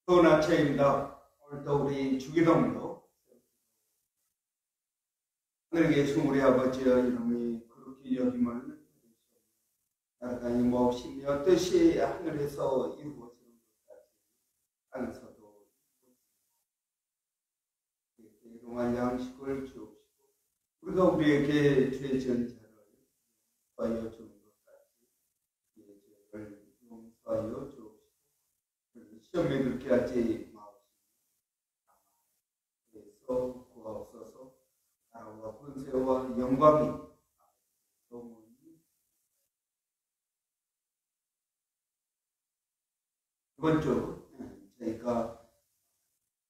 좋은 아침입니다. 오늘도 우리 주기도문도 하늘에 계신 우리 아버지의 이름이 그렇게 여김을 나라가 임하옵시며 뜻이 하늘에서 이루어지는 것 같이 땅에서도 일용할 양식을 주옵시고 우리가 우리에게 죄 지은 자를 용서하여 주는 것 같이 우리의 죄를 용서하여 주옵시고 시험에 들게 하지 마옵시고 구하옵소서. 나라와 권세와 영광이 이번 주 저희가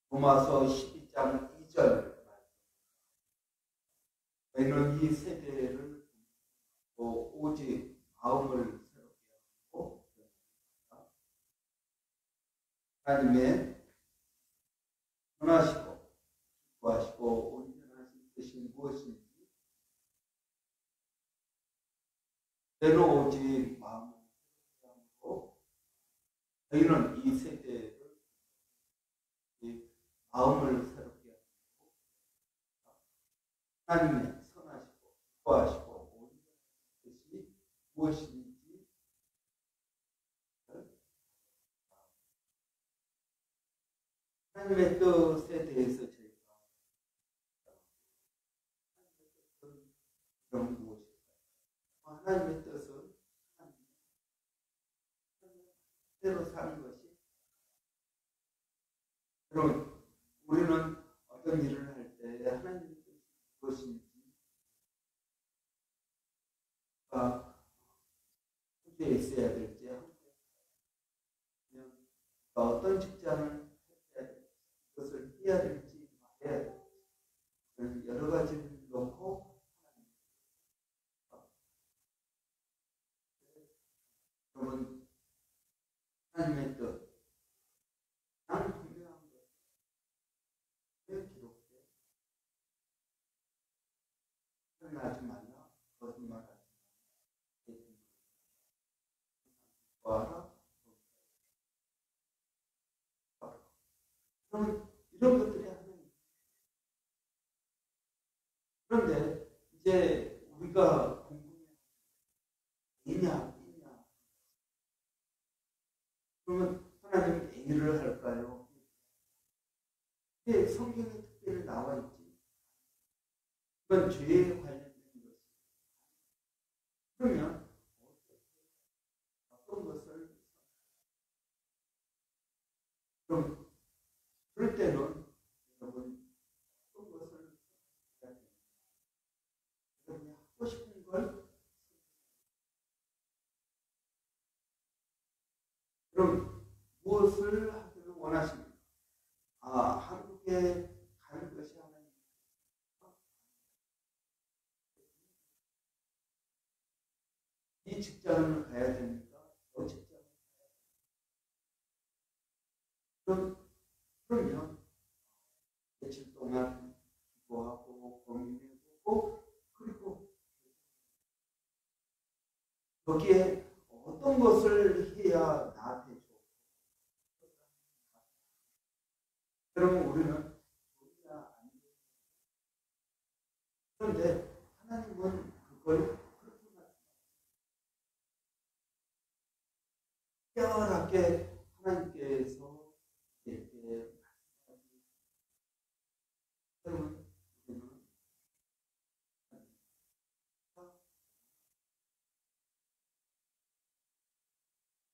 로마서 12장 2절 저희는 이 세대를 오직 마음을 새롭게 하고 하나님의 선하시고 기뻐하시고 온전하신 뜻이 무엇인지 때로 오직 마음을 새롭게 하고 저희는 이 세대를 마음을 새롭게 하고 하나님의 선하시고 기뻐하시고 온전하신 뜻이 무엇인지 하나님의 뜻에 대해서 저희가 그런 무엇일까요? 하나님의 뜻은 뜻대로 사는 것이 여러분 우리는 어떤 일을 할 때 하나님의 뜻이 무엇인지 함께 있어야 될지 어떤 직장을 그것을 해야 될지 말아야 될지 여러 가지를 놓고 여러분 하나님의 뜻 나는 분명한 것왜 기록돼? 하지 말라 거짓말하지 말라 그럼 이런 것들이 하나님. 그런데 이제 우리가 궁금해. A냐? 그러면 하나님은 A를 할까요? 근데 성경에 특별히 나와 있지. 이건 죄에 관련된 것이. 그러면 어떤 것을 그럼 그럴 때는 여러분 어떤 것을 여러분이 하고 싶은 걸 그럼 무엇을 하기를 원하십니까? 한국에 가는 것이 하나님. 이 직장을 가야 됩니까? 직장을 가야 됩니까? 그러면 며칠 동안 기도하고 고민해보고 그리고 거기에 어떤 것을 해야 나한테 좋고 그러면 우리는 그런데 하나님은 그걸 그렇게 특별하게 하나님께서 이렇게 여러분 우리는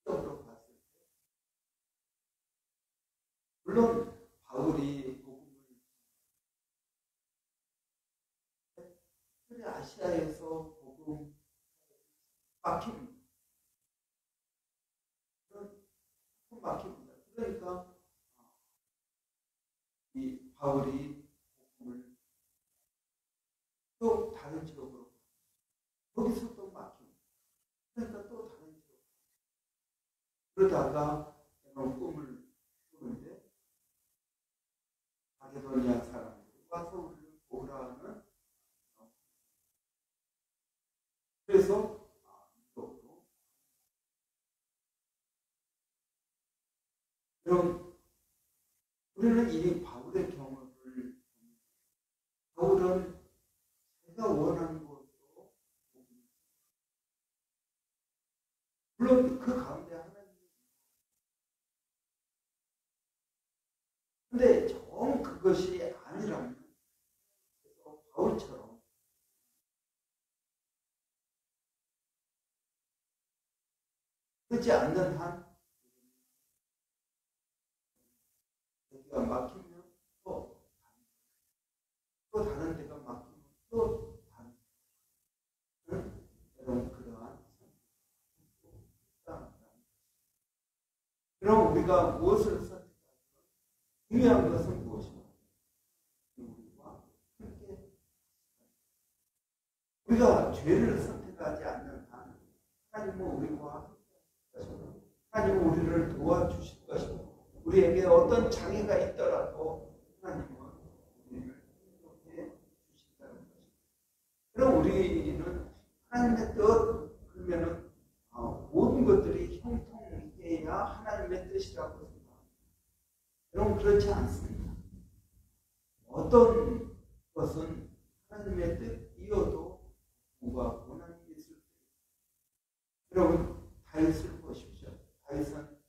적으로 봤을 때 물론 바울이 복음을 아시아에서 복음 막힙니다. 막힙니다. 그러니까 이 바울이 복음을 또 다른 지역으로 거기서 또 막힙니다. 그러니까 또 다른 지역. 그러다가 이런 꿈을 꾸는데 마게도니아 사람들이 와서 우리를 보라는 그래서 이쪽으로 이런 우리는 이 바울의 경험을 바울은 자기가 원하는 것도 물론 그 가운데 하나님 근데 정 그것이 아니라면 바울처럼 그렇지 않는 한 데가 막히면 또 다른 데가 막히면 또 다른 여러분 그러한 그럼 우리가 무엇을 선택하면 중요한 것은 무엇인가? 우리와 함께 우리가 죄를 선택하지 않는 한 하나님은 우리와 함께 하나님은 우리를 도와주실 것이고 우리에게 어떤 장애가 있더라도 하나님은 우리를 이렇게 주신다는 것입니다. 그럼 우리는 하나님의 뜻 그러면은 모든 것들이 형통해야 하나님의 뜻이라고 생각합니다. 여러분 그렇지 않습니다. 어떤 것은 하나님의 뜻이어도 뭔가 고난이 있을 때 여러분 다윗을 보십시오. 다윗은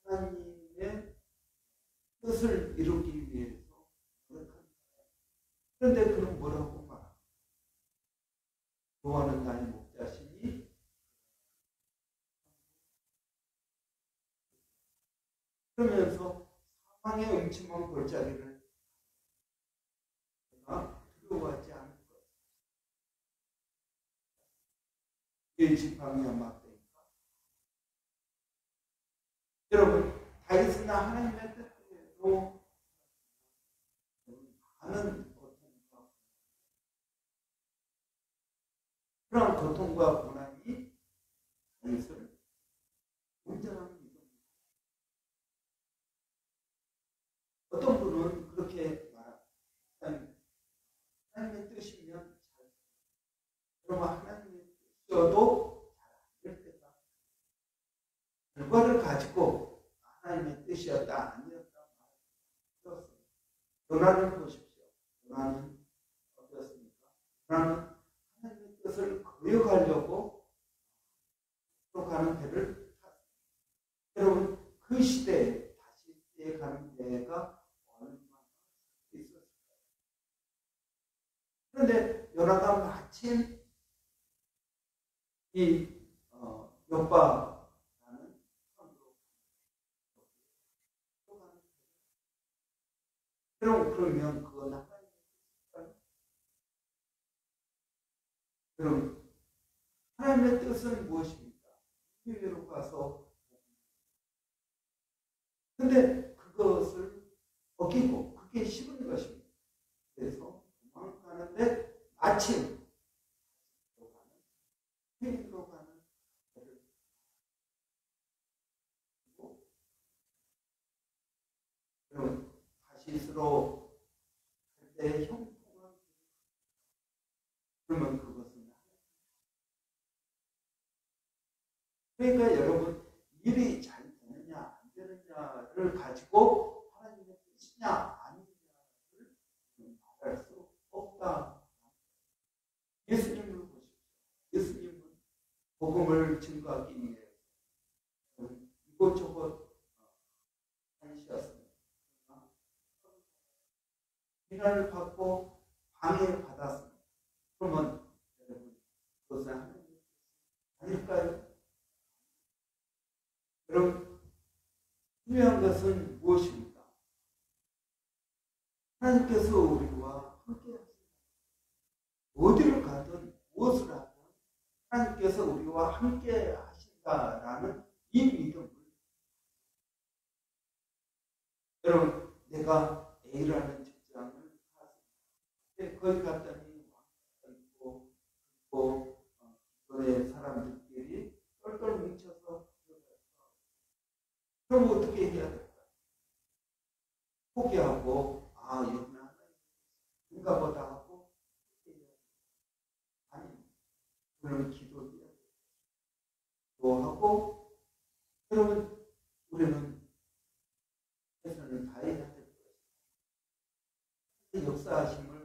하나님의 뜻을 이루기 위해서 노력합니다. 그런데 그는 뭐라고 말합니까? 여호와는 나의 목자시니 그러면서 사망의 음침한 골짜기를 내가 두려워하지 않을 것. 이 지팡이와 막대니까. 여러분 다윗은 하나님의 뜻대로 많은 고통과 그런 고통과 고난이 다윗을 온전한 어떤 분은 그렇게 말합니다. 하나님의 뜻이면 잘 그러면 하나님의 뜻이어도 잘 안 될 때가 결과를 가지고 하나님의 뜻이었다 아니었다 말했습니다. 요나를 보십시오. 요나는 어떻습니까? 요나는 하나님의 뜻을 거역하려고 가는 배를 탔습니다. 여러분 그 시대에 다시 가는 배가 그런데 요나가 마침 이 욥바라는 선으로 그러면 그건 하나님의 뜻일까요? 그럼 하나님의 뜻은 무엇입니까? 유대로 가서 근데 그것을 어기고 그게 싫은 것입니다. 그래서 도망가는데 마침 회의로 가는 배를 그럼 다시스로 할 때 형통한 그러면 그것은 그러니까 여러분 일이 잘 되느냐 안 되느냐를 가지고 하나님의 뜻이냐 아니냐를 말할 수 없다. 예수님을 보십시오. 예수님은 복음을 증거하기 위해 이곳저곳 다니셨습니다. 비난을 받고 방해받았습니다. 그러면 여러분 그것은 하나님의 아닐까요? 여러분 중요한 것은 무엇입니까? 하나님께서 우리와 함께 하십니다. 어디를 가든 무엇을 하든 하나님께서 우리와 함께 하신다라는 이 믿음을 여러분 내가 A라는 직장을 갔습니다. 거기 갔더니 있고 그의 사람들끼리 똘똘 뭉쳐서 그럼 어떻게 해야 될까? 포기하고 여기는 하나님인가 보다 하고 아니 그럼 기도해야 돼. 기도하고 여러분 우리는 최선을 다해야 될 것입니다. 역사하심을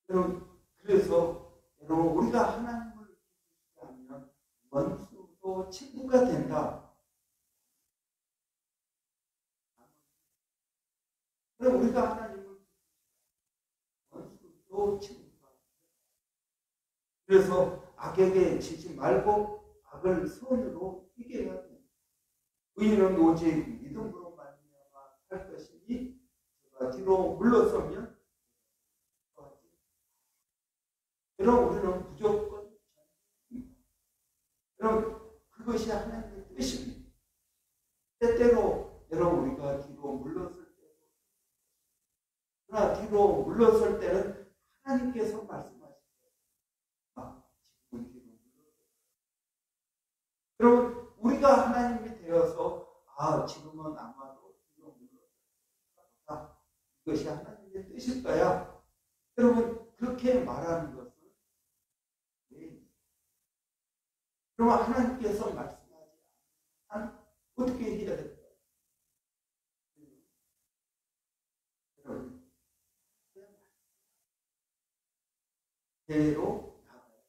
여러분, 그래서 여러분 우리가 하나님을 믿으면 원수도 친구가 된다. 그럼 우리가 하나님을 원수도 친구가 된다. 그래서 악에게 지지 말고 악을 선으로 이겨야 돼. 의인은 오직 믿음으로 말미암아 살 것이니 제가 뒤로 물러서면 여러분 우리는 무조건 여러분 그것이 하나님의 뜻입니다. 때때로 여러분 우리가 뒤로 물러설 때 그러나 뒤로 물러설 때는 하나님께서 말씀하시죠. 지금은 뒤로 물러설. 여러분 우리가 하나님이 되어서 지금은 아마도 뒤로 물러설 이것이 하나님의 뜻일 거야. 여러분 그렇게 말하는 것은 그러면 하나님께서 말씀하지 않으면 어떻게 해야 될까요? 여러분, 대로 나가요.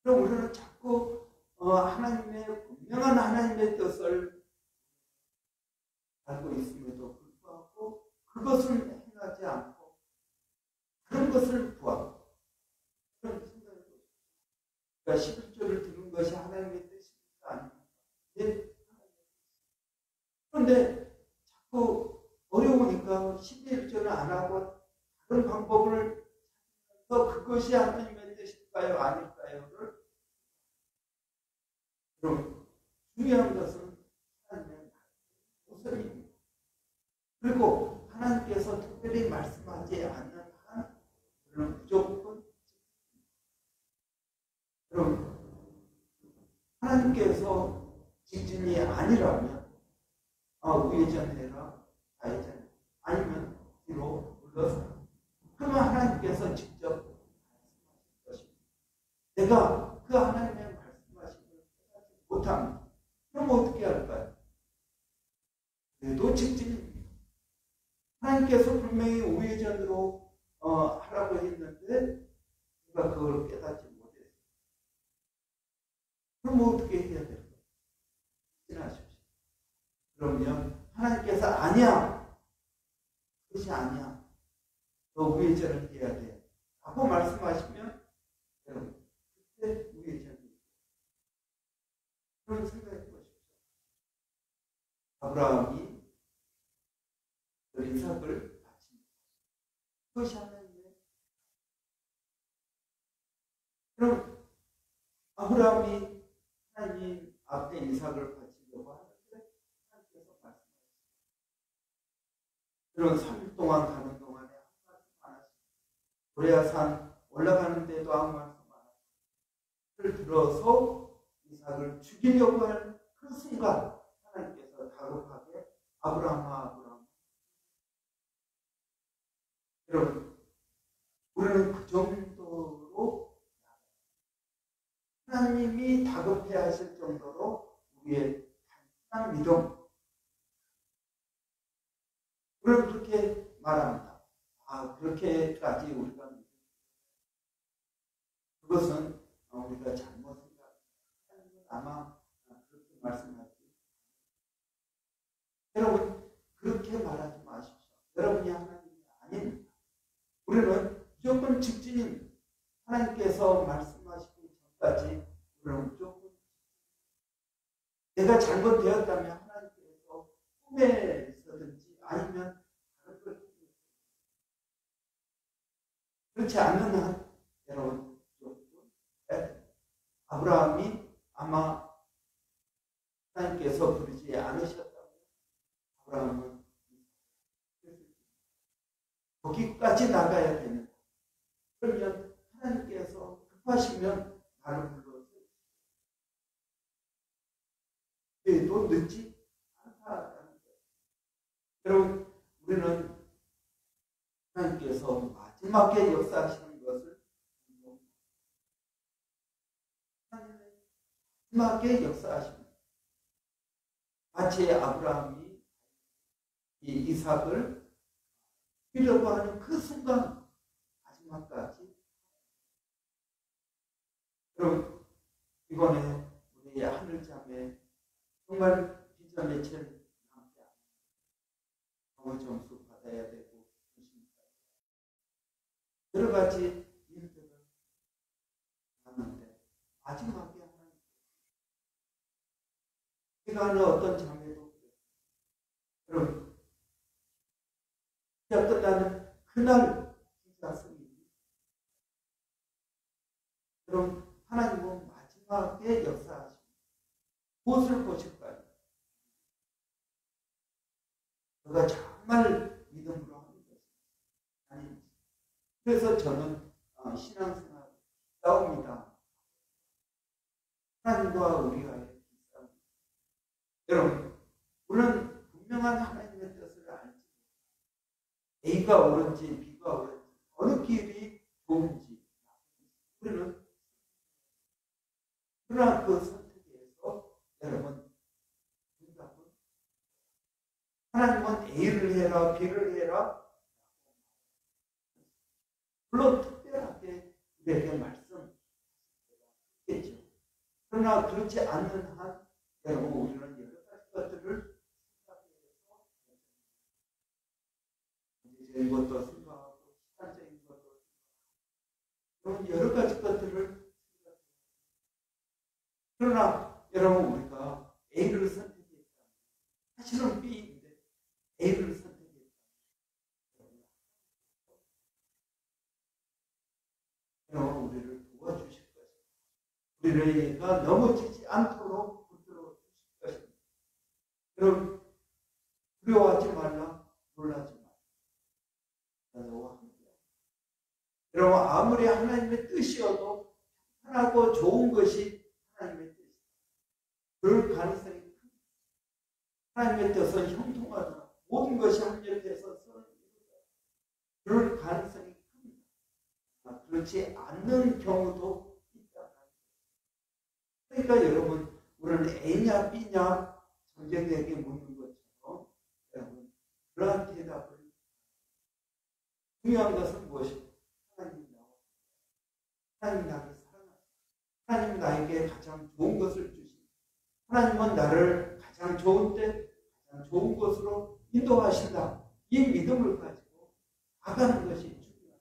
그럼 우리는 자꾸 하나님의 분명한 하나님의 뜻을 알고 있음에도 불구하고 그것을 행하지 않고 그런 것을 구하고 그런 생각을 그러니까 11조를 들은 것이 하나님의 뜻입니까? 아닙니까? 그런데 자꾸 어려우니까 11조는 안 하고 다른 방법을 찾아서 그것이 하나님의 뜻일까요? 아닐까요?를 그럼 중요한 것은 하나님의 모습입니다. 그리고 하나님께서 특별히 말씀하지 않는 한 그는 무조건 여러분 하나님께서 직진이 아니라면 우회전해라 좌회전 아니면 뒤로 물러서 그러면 하나님께서 직접 말씀하실 것입니다. 내가 그 하나님의 말씀하심을 깨닫지 못합니다. 그럼 어떻게 할까요? 그래도 직진입니다. 하나님께서 분명히 우회전으로 하라고 했는데 제가 그걸 깨닫지 못했어요. 그럼 어떻게 해야 될까요? 직진하십시오. 그러면 하나님께서 아니야. 그것이 아니야. 너 우회전을 해야 돼. 라고 말씀하시면 여러분 그때 우회전이 그런 생각해 보십시오. 아브라함이 이삭을 바칩니다. 그것이 하나님의 그럼 아브라함이 하나님 앞에 이삭을 바치려고 하는데 하나님께서 말씀하셨습니다. 그런 3일 동안 가는 동안에 아무 말씀 안 하시고 모리아산 올라가는 데도 아무 말씀 안 하시고 그를 들어서 이삭을 죽이려고 하는 그 순간 하나님께서 다급하게 아브라함아 여러분 우리는 그 정도로 하나님이 다급해 하실 정도로 우리의 단순한 믿음 우리는 그렇게 말합니다. 그렇게까지 우리가 믿는 그것은 우리가 잘못 생각하는 건 아마 그렇게 말씀하지 여러분 그렇게 말하지 마십시오. 여러분이 하나님이 아닙니다. 우리는 무조건 직진입니다. 하나님께서 말씀하시기 전까지 우리는 무조건 내가 잘못되었다면 하나님께서 꿈에서든지 아니면 다른 걸 그렇지 않는 한 여러분 무조건 아브라함이 아마 하나님께서 부르지 않으셨다면 아브라함은 거기까지 나가야 됩니다. 그러면 하나님께서 급하시면 나를 불러서 그래도 늦지 않다라는 거예요. 여러분 우리는 하나님께서 마지막에 역사하시는 것을 하나님의 마지막에 역사하십니다. 마치 아브라함이 이 이삭을 죽이려고 하는 그 순간 마지막까지. 그럼 이번에 우리 하늘자매 정말 비자 며칠 남지 않고 점수 받아야 되고 여러 가지 일들을 하는데 마지막에 하나님 제가 아는 어떤 자매도 그럼 비자 끝나는 그날 비자 승리 그럼 하나님은 마지막에 역사하십니다. 무엇을 보실까요? 그가 정말 믿음으로 하는 것이 아닙니다. 그래서 저는 신앙생활 싸웁니다. 하나님과 우리와의 싸움. 여러분, 우리는 분명한 하나님의 뜻을 알지. A가 옳은지 B가 옳은지 어느 길이 좋은지 우리는 그러나 그 선택에서 여러분 응답은 하나님은 A를 해라 B를 해라 물론 특별하게 우리에게 말씀하겠죠. 그러나 그렇지 않는 한 여러분 우리는 여러 가지 것들을 생각해서 경제적인 것도 생각하고 시간적인 것도 생각하고 여러 가지 것들을 그러나 여러분 우리가 A를 선택했다. 사실은 B인데 A를 선택했다. 여러분 우리를 도와주실 것입니다. 우리가 넘어지지 않도록 붙들어 주실 것입니다. 여러분 두려워하지 말라. 놀라지 말라. 너와 함께. 여러분 아무리 하나님의 뜻이어도 편하고 좋은 것이 하나님의 뜻. 그럴 가능성이 큽니다. 하나님의 뜻은 형통하다. 모든 것이 합력해서 선을 이루다. 그럴 가능성이 큽니다. 그렇지 않는 경우도 있다. 그러니까 여러분, 우리는 A냐 B냐 정쟁에게 묻는 것처럼 여러분, 그러한 대답을 중요한 것은 무엇입니까? 하나님 나와. 하나님 나를 하나님은 나에게 가장 좋은 것을 주시고 하나님은 나를 가장 좋은 때 가장 좋은 것으로 인도하신다. 이 믿음을 가지고 나가는 것이 중요합니다.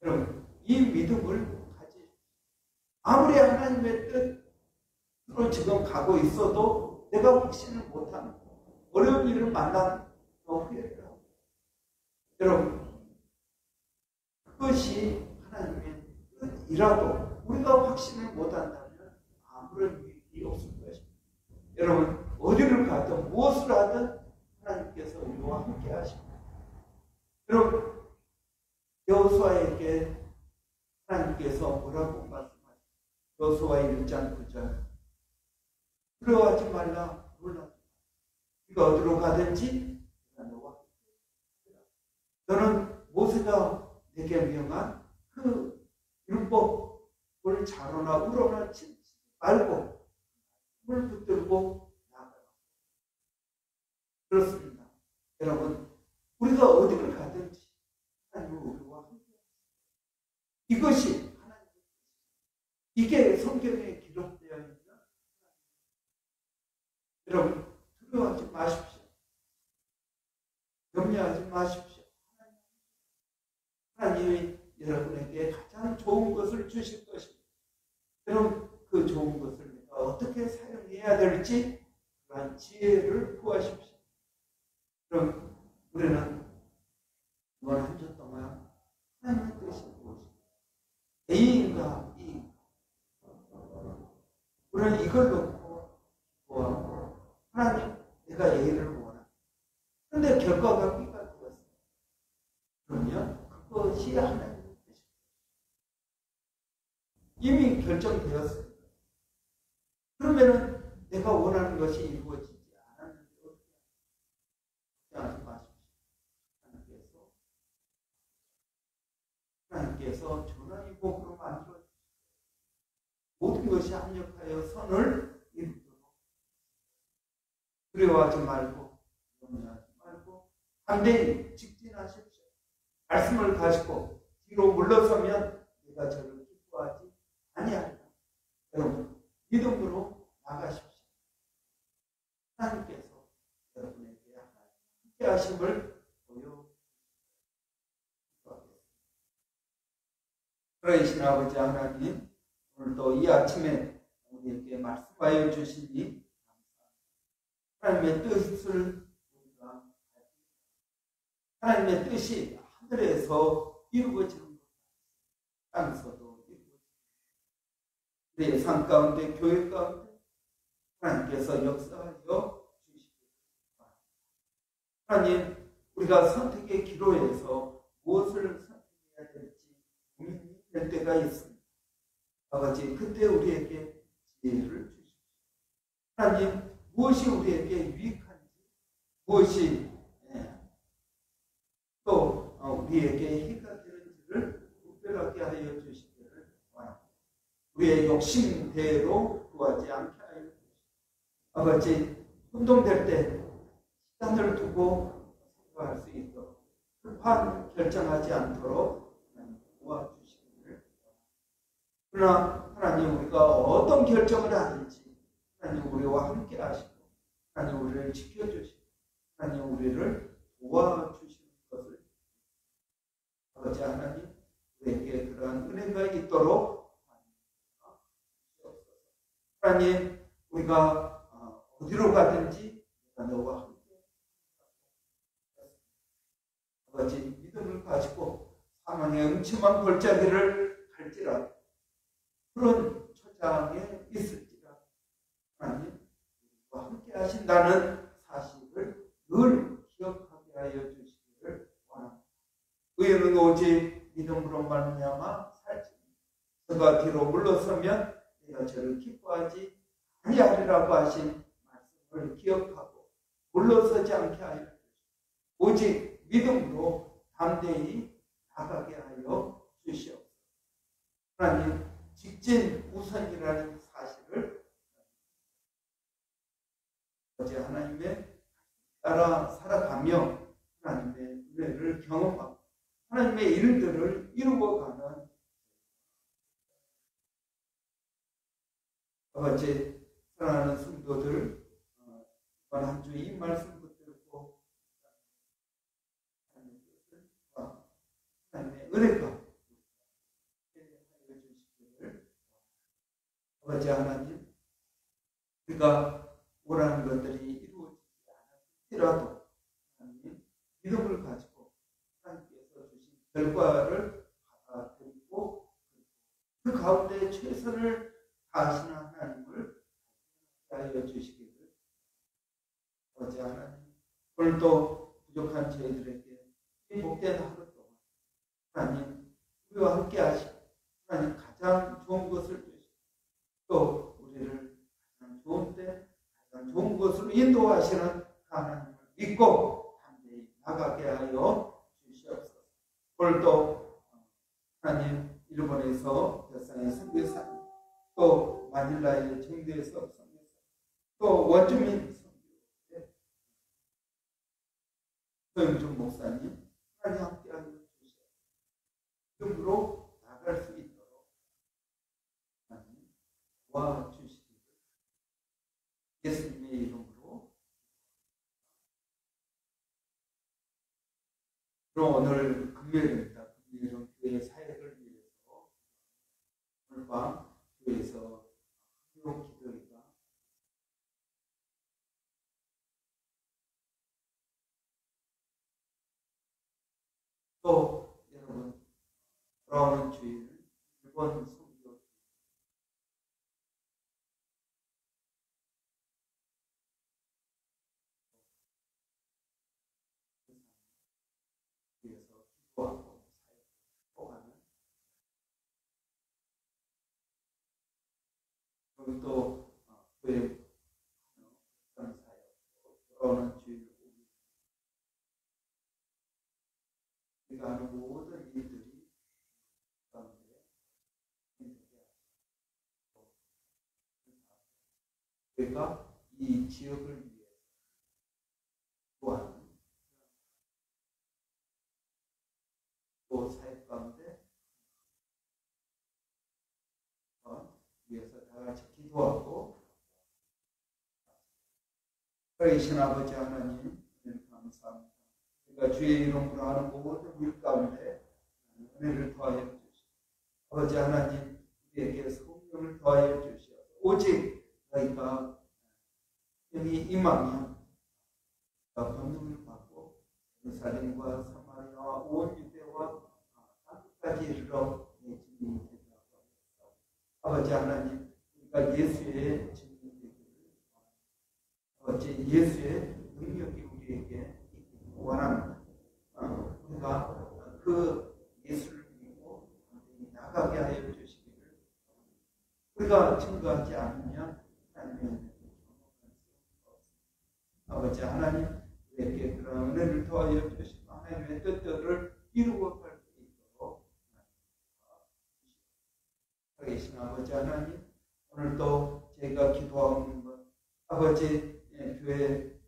여러분 이 믿음을 가지고 아무리 하나님의 뜻으로 지금 가고 있어도 내가 확신을 못하는 어려운 일을 만난 후회를 하고 여러분 그것이 하나님의 뜻이라도 우리가 확신을 못한다면 아무런 일이 없을 것입니다. 여러분 어디를 가든 무엇을 하든 하나님께서 우리와 함께 하십니다. 여러분 여호수아에게 하나님께서 뭐라고 말씀하십니까? 여호수아 1장 9절 두려워하지 말라 놀라지 말라. 네가 어디로 가든지 내가 너와 함께 너는 모세가 내게 명한 그 율법을 자로나 우러나 치지 말고 힘을 붙들고 나아가라. 그렇습니다. 여러분 우리가 어디를 가든지 하나님은 우리와 함께 이것이 하나님 이게 성경에 기록되어 있는 여러분 두려워하지 마십시오. 염려하지 마십시오. 하나님이 여러분에게 가장 좋은 것을 주실 것입니다. 여러분 그 좋은 것을 내가 어떻게 사용해야 될지 그러한 지혜를 구하십시오. 그럼 우리는 이번 한 주 동안 하나님의 뜻이 무엇입니까? A인가 B인가 우리는 이걸 놓고 구하고 하나님 내가 A를 원한다. 그런데 결과가 B가 되었어요. 그러면 그것이 하나님의 뜻입니다. 이미 결정되었습니다. 그러면은 내가 원하는 것이 이루어지지 않았는데 어떻게 하지 마십시오. 하나님께서 전원이 복으로 만들어 주시고 모든 것이 합력하여 선을 이루도록 두려워하지 말고 염려하지 담대히 직진하십시오. 말씀을 가지고 뒤로 물러서면 내가 저를 기뻐하지 아니하리라. 여러분, 믿음으로 나가십시오. 하나님께서 여러분에게 함께 하심을 보여주시겠습니다. 그러신 아버지 하나님, 오늘도 이 아침에 우리에게 말씀하여 주시니 하나님의 뜻을 우리가 하나님의 뜻이 하늘에서 이루어지는 것, 땅에서도 이루어지는 것, 우리의 삶 가운데, 교회 가운데 하나님께서 역사하여 주시기 바랍니다. 하나님, 우리가 선택의 기로에서 무엇을 선택해야 될지 고민이 될 때가 있습니다. 아버지, 그때 우리에게 지혜를 주십시오. 하나님, 무엇이 우리에게 유익한지, 무엇이 또 우리에게 해가 되는지를 구별하게 하여 주시기를 바랍니다. 우리의 욕심대로 구하지 않게 하여 주십시오. 아버지, 혼동될 때 시간을 두고 생각할 수 있도록 급한 결정하지 않도록 도와주시기를 바랍니다. 그러나 하나님, 우리가 어떤 결정을 하든지 하나님 우리와 함께 하시고 하나님 우리를 지켜주시고 하나님 우리를 도와주시는 것을 아버지 하나님, 우리에게 그러한 은혜가 있도록 하나님, 우리가 어디로 가든지 너와 함께 아버지, 믿음을 가지고 사망의 음침한 골짜기를 갈지라도 그런 초장에 있을지라 하나님, 우리와 함께 하신다는 사실을 늘 기억하게 하여 주시기를 원합니다. 의인은 오직 믿음으로 말미암아 살지. 그가 뒤로 물러서면 내가 저를 기뻐하지 아니하리라고 하신 말씀을 기억하고 물러서지 않게 하여 주시고 오직 믿음으로 담대히 나가게 하여 주시옵소서. 하나님, 직진 우선이라는 사실을 어제 하나님의 따라 살아가며 하나님의 은혜를 경험하고 하나님의 일들을 이루어가는 어제 사랑하는 성도들, 이번 한 주 이 말씀 붙들고 하나님의 뜻과 하나님의 은혜가 아버지 하나님, 우리가 원하는 것들이 이루어지지 않았더라도 하나님, 믿음을 가지고 하나님께서 주신 결과를 받아들이고 그 가운데 최선을 다하시는 하나님을 하여 주시기를 아버지 하나님, 오늘도 부족한 저희들에게 이 복된 하루 동안 하나님 우리와 함께 하시고 하나님 가장 좋은 것을 주시고 또 우리를 가장 좋은 때 가장 좋은 것으로 인도하시는 하나님을 믿고 담대히 나가게 하여 주시옵소서. 오늘도 하나님 일본에서 별상의 선교사님, 또 마닐라의 정대에서 선교사, 또 원주민 선교 소영준 목사님 하나님 함께 하여 주시옵소서. 믿음으로 나갈 수 있도록 하나님 도와주시기를 예수님의 이름으로. 그럼 오늘 금요일입니다. 금요일은 교회 사역을 위해서 오늘 밤 교회에서 학교 기도회가 또 여러분 돌아오는 주일 일본 선교 위해서 기도하고 사역하는 그리고 또 교회 그런 사역 돌아오는 주일 우리가 하는 모든 일들이 가운데 우리가 이 지역을 위해 기도하는 위해서 다 같이 기도하고 살아계신 아버지 하나님 감사합니다. 우리가 주의 이름으로 하는 모든 일 가운데 은혜를 더하여 주시고 아버지 하나님 우리에게 성령을 더하여 주시옵소서. 오직 너희가 여기 임하면 권능을 받고 예루살렘과 사마리아와 온 유대와 땅끝까지 이르러 내 증인이 되리라고 하셨습니다. 아버지 하나님 우리가 예수의 증인이 되기를 아버지 예수의 능력이 우리에게 있기를 원합니다. 우리가 그 예수를 믿고 나가게 하여 주시기를 우리가 증거하지 않으면 하나님의 아버지 하나님 우리에게 그런 은혜를 더하여 주시고 하나님의 뜻들을 이루어 갈 수 있도록 살아계신 아버지 하나님 오늘도 저희가 기도하는 것 아버지 교회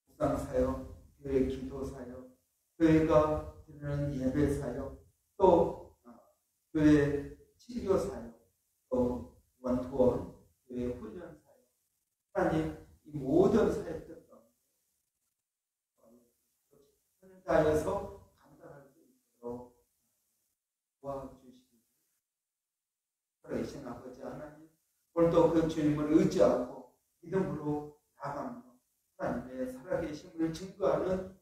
묵상사역 교회 기도사역 교회가 드리는 예배사역 또 교회 치료사역 또 원투원 교회 훈련사역 하나님 이 모든 사역들 가운데 다해서 감당할 수 있도록 도와주시기 살아계신 아버지 하나님 오늘도 그 주님을 의지하고 믿음으로 나가며 하나님의 살아계심을 증거하는